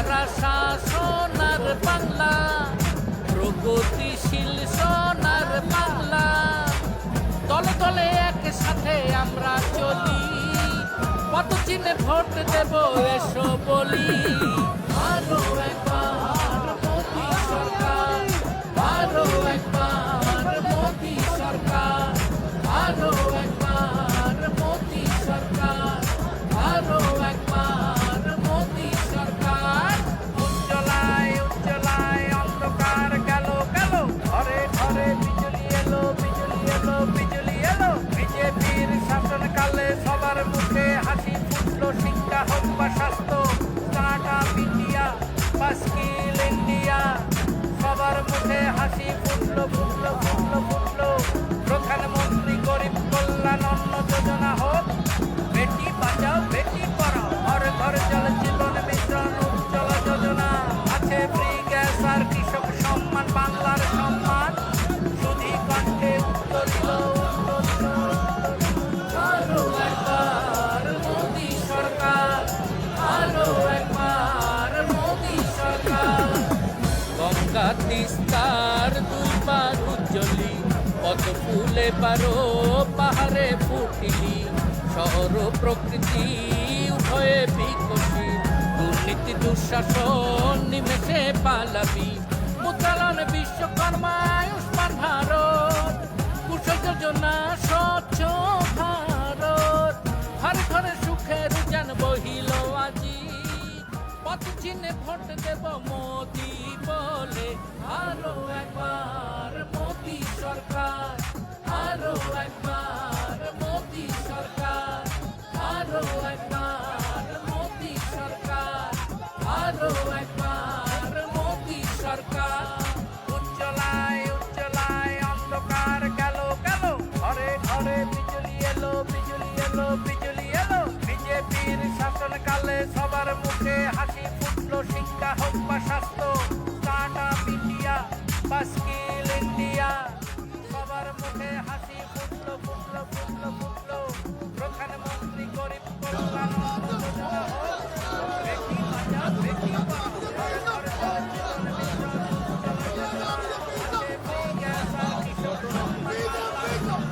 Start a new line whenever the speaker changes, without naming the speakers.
হারা সোনার বাংলা, প্রগতিশীল সোনার বাংলা। দলে দলে একসাথে আমরা চলি, পদচিহ্নে ভোট দেব এসো বলি। আরো একবার মোদি সরকার, আরো একবার মোদি সরকার, আরো একবার মোদি সরকার, আরো একবার মোদি সরকার। উজ্জ্বলায় উজ্জ্বলায় অন্ধকার গেল গেল, ঘরে ঘরে বিজলি এলো বিজলি এলো বিজলি এলো। বিজেপির শাসনকালে সবার মুখে হাসি ফুটলো, শিক্ষা হোক বা স্বাস্থ্য, স্টার্ট আপ ইন্ডিয়া বা স্কিল ইন্ডিয়া। সবার মুখে হাসি ফুটলো ফুটলো ফুটলো ফুটলো। প্রধানমন্ত্রী গরিব কল্যাণ অন্ন যোজনা হোক, বেটি বাঁচাও বেটি পড়াও, ঘরে ঘরে জল জীবন মিশন উজ্জ্বলা যোজনা। আছে ফ্রি গ্যাস আর কৃষক সম্মান, বাংলার সম্মান সুধী কণ্ঠে উত্তরিল। আরো একবার মোদি সরকার, আরো একবার মোদি সরকার। গঙ্গা তিস্তার দুইবার উজ্জ্বলি, পদ্ম ফুলে পারো পাহাড়ে ফুটিলি। শহর প্রকৃতি উভয়ে বিকশিত, দুর্নীতি দুঃশাসন নিমেষে পালাবি। মুদ্রালন বিশ্বকর্মা আয়ুষ্মান ভারত, কুশল যোজনা স্বচ্ছ ভারত। ঘরে ঘরে সুখের উজান বহিল আজি, পদচিহ্নে ভোট দেব মোদি বলে। আরো একবার মোদি সরকার, আরো একবার মোদি সরকার, আরো একবার মোদি সরকার, আরো একবার মোদি সরকার। উজ্জ্বলায় উজ্জ্বলায় অন্ধকার গেল গেল, ঘরে ঘরে বিজলি এলো বিজলি এলো বিজলি এলো। বিজেপির শাসনকালে সবার মুখে হাসি ফুটলো, শিক্ষা হোক বা স্বাস্থ্য, স্টার্ট আপ ইন্ডিয়া বা স্কিল ইন্ডিয়া। সবার মুখে হাসি ফুটলো ফুটলো ফুটলো ফুটলো। প্রধানমন্ত্রী গরিব কল্যাণ অন্ন যোজনা হোক, বেটি বাঁচাও বেটি পড়াও, ঘরে ঘরে জল জীবন মিশন উজ্জ্বলা যোজনা। আছে ফ্রি গ্যাস আর কৃষক সম্মান, বাংলার সম্মান